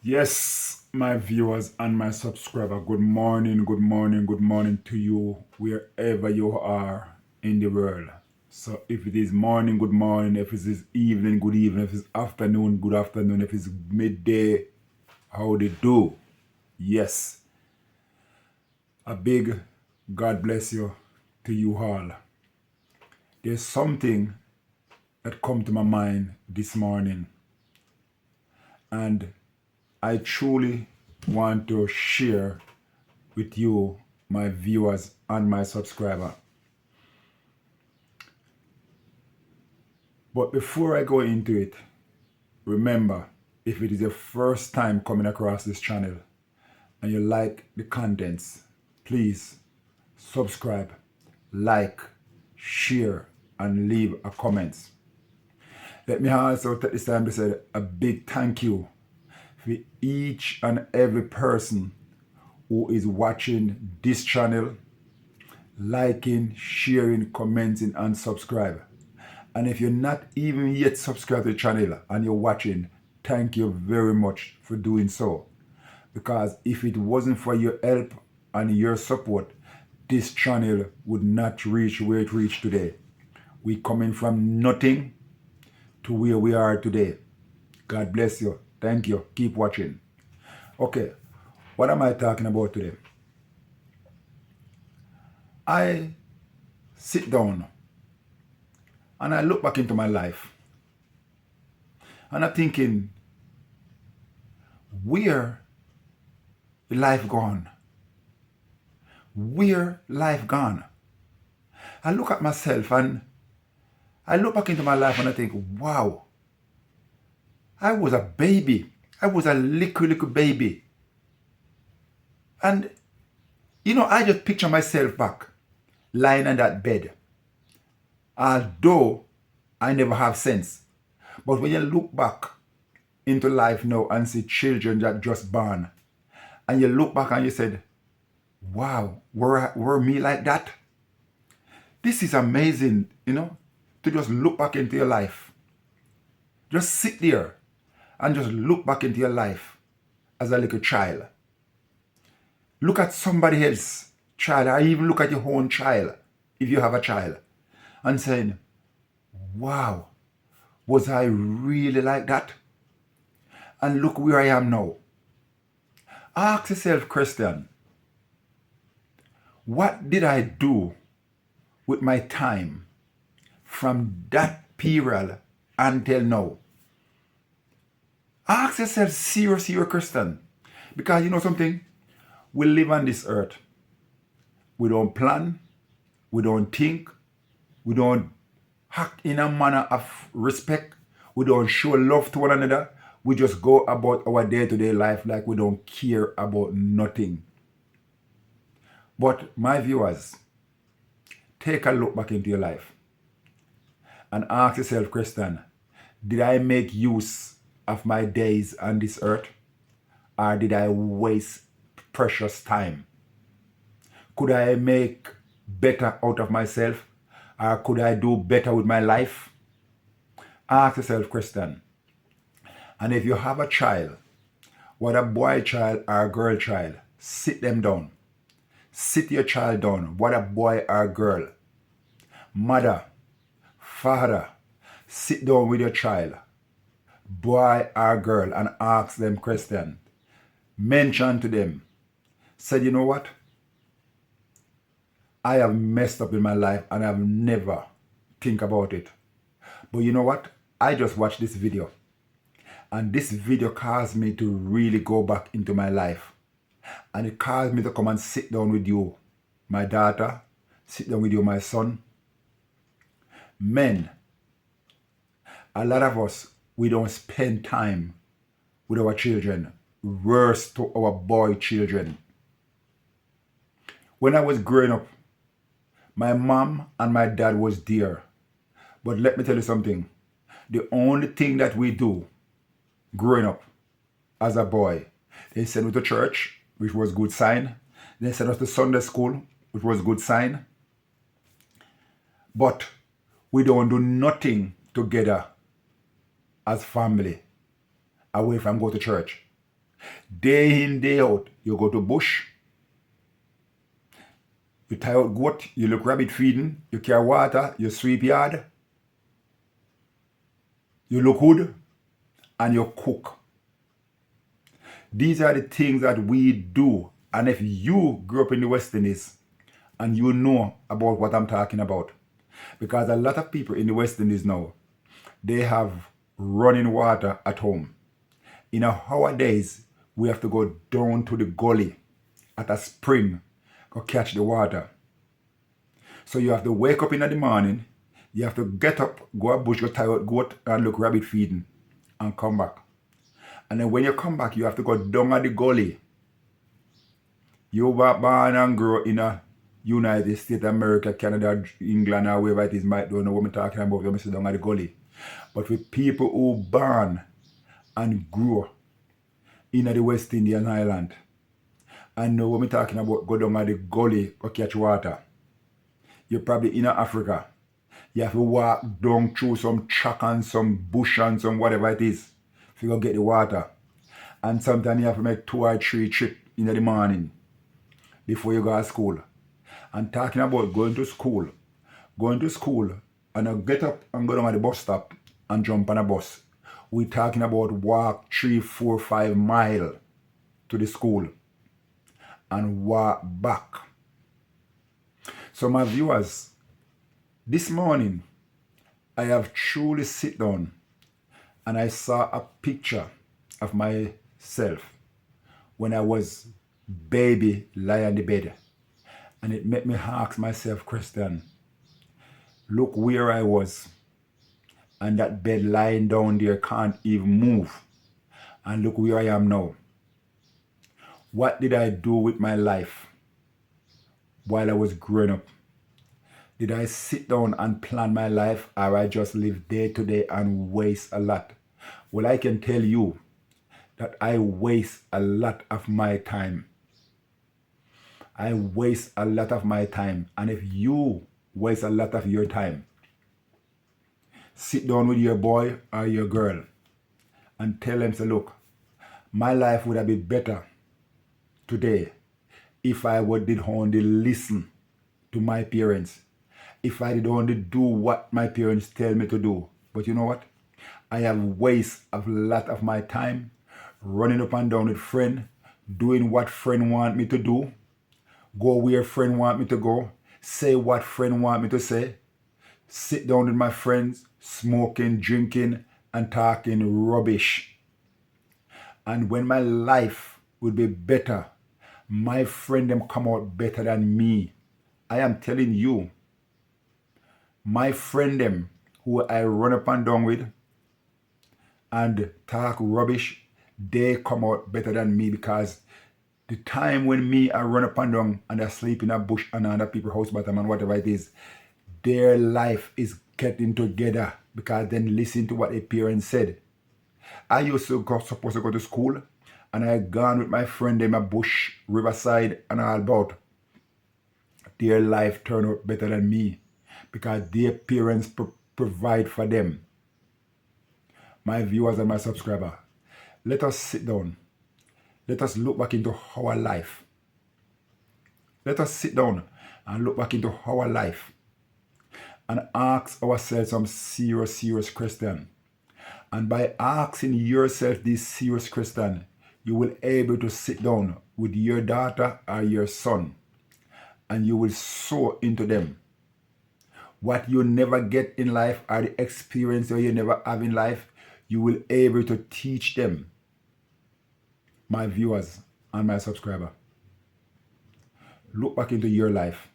Yes, my viewers and my subscriber, good morning, good morning, good morning to you wherever you are in the world. So if it is morning, good morning. If it is evening, good evening. If it's afternoon, good afternoon. If it's midday, how they do. Yes, a big God bless you to you all. There's something that come to my mind this morning, and I truly want to share with you, my viewers and my subscriber. But before I go into it, remember, if it is your first time coming across this channel and you like the contents, please subscribe, like, share, and leave a comment. Let me also take this time to say a big thank you for each and every person who is watching this channel, liking, sharing, commenting, and subscribe. And if you're not even yet subscribed to the channel and you're watching, thank you very much for doing so. Because if it wasn't for your help and your support, this channel would not reach where it reached today. We're coming from nothing to where we are today. God bless you. Thank you. Keep watching. Okay, what am I talking about today? I sit down and I look back into my life and I'm thinking, where life gone? Where life gone? I look at myself and I look back into my life and I think, wow, I was a baby. I was a little baby. And, I just picture myself back, lying on that bed. Although I never have sense. But when you look back into life now and see children that just born, and you look back and you said, wow, were me like that? This is amazing, to just look back into your life. Just sit there and just look back into your life as a little child. Look at somebody else's child, or even look at your own child, if you have a child, and saying, wow, was I really like that? And look where I am now. Ask yourself, Christian, what did I do with my time from that period until now? Ask yourself, seriously, you're a Christian. Because you know something? We live on this earth. We don't plan. We don't think. We don't act in a manner of respect. We don't show love to one another. We just go about our day-to-day life like we don't care about nothing. But my viewers, take a look back into your life and ask yourself, Christian, did I make use of my days on this earth, or did I waste precious time? Could I make better out of myself, or could I do better with my life? Ask yourself, Christian. And if you have a child, whether a boy child or a girl child, sit them down. Sit your child down, whether boy or girl. Mother, father, sit down with your child, boy or girl, and ask them question. Mention to them. Say, you know what? I have messed up in my life and I've never think about it. But you know what? I just watched this video. And this video caused me to really go back into my life. And it caused me to come and sit down with you, my daughter. Sit down with you, my son. Men, a lot of us, we don't spend time with our children. Worse to our boy children. When I was growing up, my mom and my dad was there. But let me tell you something. The only thing that we do growing up as a boy, they sent me to church, which was good sign. They sent us to Sunday school, which was good sign. But we don't do nothing together as family away from go to church. Day in, day out, you go to bush, you tie out goat, you look rabbit feeding, you carry water, you sweep yard, you look wood, and you cook. These are the things that we do. And if you grew up in the West Indies and you know about what I'm talking about, because a lot of people in the West Indies now, they have running water at home. In our days, we have to go down to the gully at a spring to catch the water. So you have to wake up in the morning, you have to get up, go a bush, go tie out goat and look rabbit feeding and come back. And then when you come back, you have to go down at the gully. You were born and grow in a United States, America, Canada, England, or wherever it is, might don't know what I'm talking about, you sit down at the gully. But for people who born and grew in the West Indian Island, and know what I'm talking about, go down at the gully or catch water. You're probably in Africa. You have to walk down through some track and some bush and some whatever it is to go get the water. And sometimes you have to make 2 or 3 trips in the morning before you go to school. And talking about going to school and I get up and go down at the bus stop and jump on a bus. We're talking about walk 3, 4, 5 miles to the school and walk back. So my viewers, this morning I have truly sit down and I saw a picture of myself when I was baby lying in the bed. And it made me ask myself, Christian, look where I was. And that bed lying down there can't even move. And look where I am now. What did I do with my life while I was growing up? Did I sit down and plan my life, or I just live day to day and waste a lot? Well, I can tell you that I waste a lot of my time. I waste a lot of my time. And if you waste a lot of your time, sit down with your boy or your girl and tell them, say, look, my life would have been better today if I did only listen to my parents. If I did only do what my parents tell me to do. But you know what? I have wasted a lot of my time running up and down with friend, doing what friend want me to do, go where friend want me to go, say what friend want me to say, sit down with my friends, smoking, drinking, and talking rubbish. And when my life would be better, my friend them come out better than me. I am telling you, my friend them who I run up and down with and talk rubbish, they come out better than me, because the time when me I run up and down and I sleep in a bush and other people's house bottom and whatever it is, their life is getting together because then listen to what their parents said. I used to supposed to go to school and I gone with my friend in my bush, riverside and all about. Their life turned out better than me because their parents provide for them. My viewers and my subscribers, let us sit down. Let us look back into our life. Let us sit down and look back into our life and ask ourselves some serious questions. And by asking yourself these serious questions, you will be able to sit down with your daughter or your son and you will sow into them. What you never get in life or the experience that you never have in life, you will be able to teach them. My viewers and my subscriber, look back into your life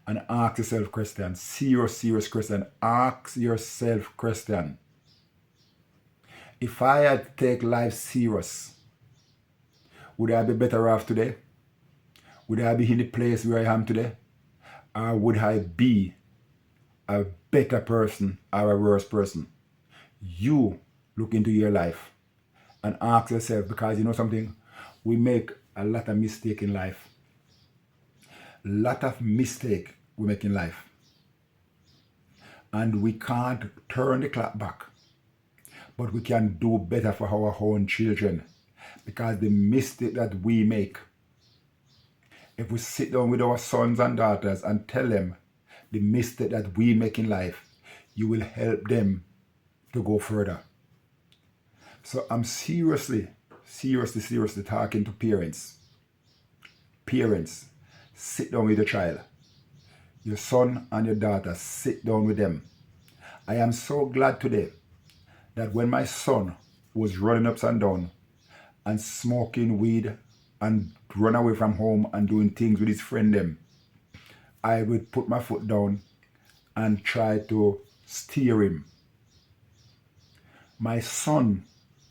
and ask yourself questions, serious question. Ask yourself question. If I had to take life serious, would I be better off today? Would I be in the place where I am today? Or would I be a better person or a worse person? You look into your life and ask yourself, because you know something? We make a lot of mistake in life. Lot of mistake we make in life. And we can't turn the clock back. But we can do better for our own children. Because the mistake that we make, if we sit down with our sons and daughters and tell them the mistake that we make in life, you will help them to go further. So I'm seriously talking to parents. Parents, sit down with your child. Your son and your daughter, sit down with them. I am so glad today that when my son was running up and down and smoking weed and run away from home and doing things with his friend them, I would put my foot down and try to steer him. My son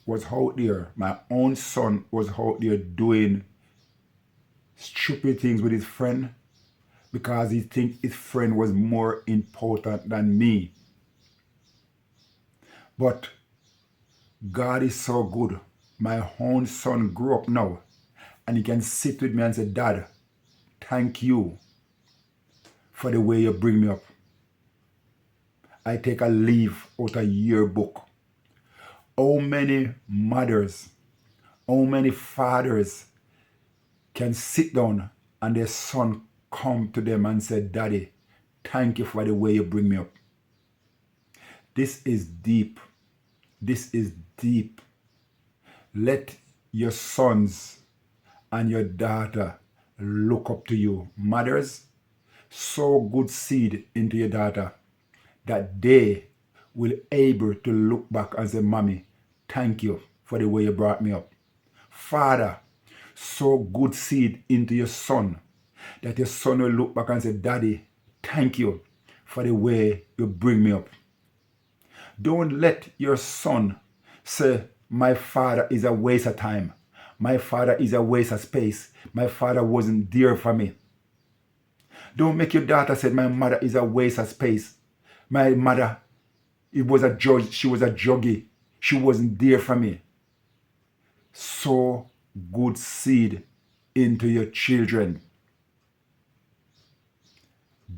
was out there, my own son was out there doing stupid things with his friend because he think his friend was more important than me. But God is so good. My own son grew up now and he can sit with me and say, Dad, thank you for the way you bring me up. I take a leaf out of your book. How many mothers, how many fathers can sit down and their son come to them and say, Daddy, thank you for the way you bring me up. This is deep. This is deep. Let your sons and your daughter look up to you. Mothers, sow good seed into your daughter that they will able to look back and say, Mommy, thank you for the way you brought me up. Father, sow good seed into your son that your son will look back and say, Daddy, thank you for the way you bring me up. Don't let your son say, my father is a waste of time. My father is a waste of space. My father wasn't there for me. Don't make your daughter say, my mother is a waste of space. My mother, she was a juggie. She wasn't there for me. Sow good seed into your children.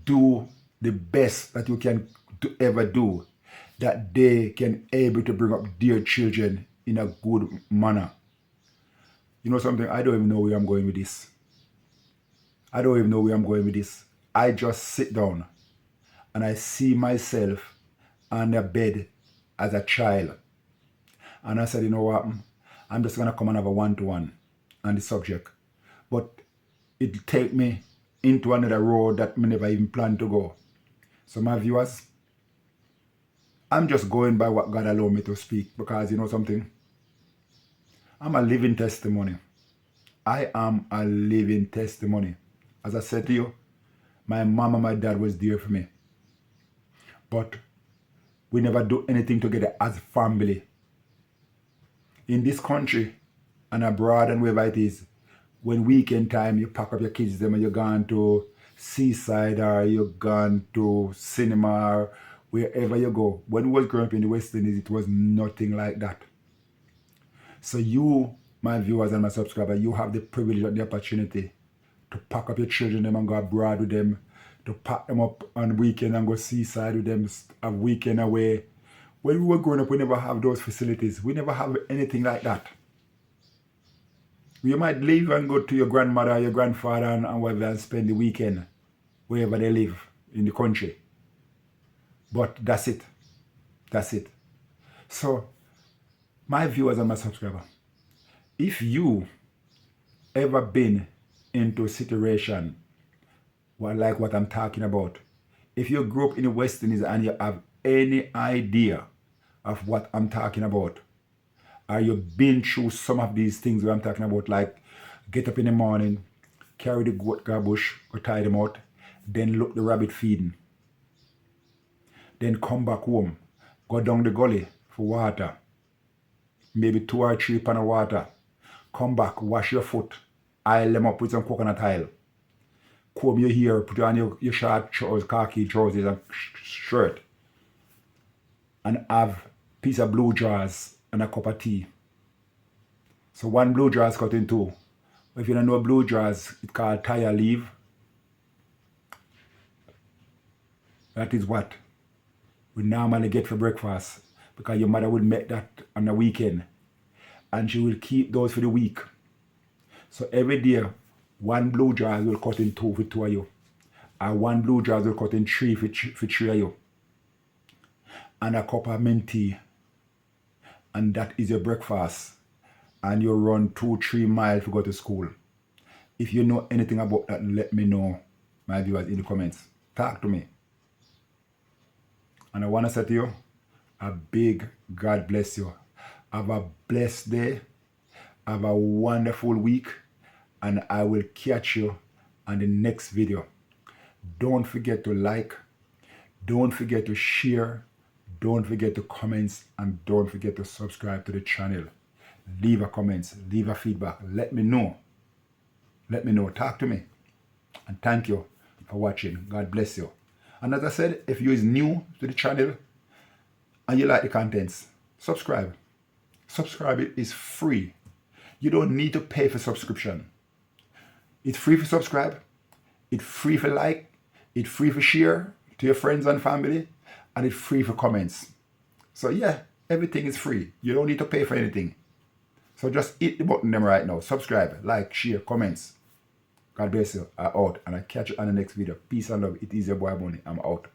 Do the best that you can ever do, that they can able to bring up their children in a good manner. You know something? I don't even know where I'm going with this. I just sit down and I see myself on the bed as a child. And I said, you know what? I'm just going to come and have a one-to-one on the subject. But it'll take me into another road that I never even planned to go. So my viewers, I'm just going by what God allowed me to speak, because you know something? I'm a living testimony. I am a living testimony. As I said to you, my mom and my dad was there for me. But we never do anything together as family. In this country and abroad and wherever it is, when weekend time you pack up your kids them and you're gone to seaside or you're gone to cinema or wherever you go. When we was growing up in the West Indies, it was nothing like that. So you, my viewers and my subscribers, you have the privilege and the opportunity to pack up your children them and go abroad with them, to pack them up on weekend and go seaside with them, a weekend away. When we were growing up, we never have those facilities. We never have anything like that. You might leave and go to your grandmother, your grandfather and whatever and spend the weekend wherever they live in the country. But that's it. That's it. So, my viewers and my subscribers, if you ever been into a situation like what I'm talking about, if you grew up in the West Indies and you have any idea of what I'm talking about, or you've been through some of these things where I'm talking about, like get up in the morning, carry the goat garbush or tie them out, then look the rabbit feeding, then come back home, go down the gully for water, maybe 2 or 3 pan of water, come back, wash your foot, oil them up with some coconut oil, comb your hair, put on your short trousers, khaki trousers and shirt, and have a piece of blue jars and a cup of tea. So one blue jar is cut in 2. If you don't know blue jars, it's called tire leaf. That is what we normally get for breakfast, because your mother would make that on the weekend. and she will keep those for the week. So every day, one blue jars will cut in two for two of you. And one blue jars will cut in three for three of you. And a cup of mint tea. And that is your breakfast. And you run 2-3 miles to go to school. If you know anything about that, let me know, my viewers, in the comments. Talk to me. And I want to say to you, a big God bless you. Have a blessed day. Have a wonderful week. And I will catch you on the next video. Don't forget to like. Don't forget to share. Don't forget to comment. And don't forget to subscribe to the channel. Leave a comment. Leave a feedback. Let me know. Let me know. Talk to me. And thank you for watching. God bless you. And as I said, if you is new to the channel and you like the contents, subscribe. Subscribe. It is free. You don't need to pay for subscription. It's free for subscribe. It's free for like. It's free for share to your friends and family. And it's free for comments. So yeah, everything is free. You don't need to pay for anything. So just hit the button them right now. Subscribe, like, share, comments. God bless you. I'm out. And I catch you on the next video. Peace and love. It is your boy Bunny. I'm out.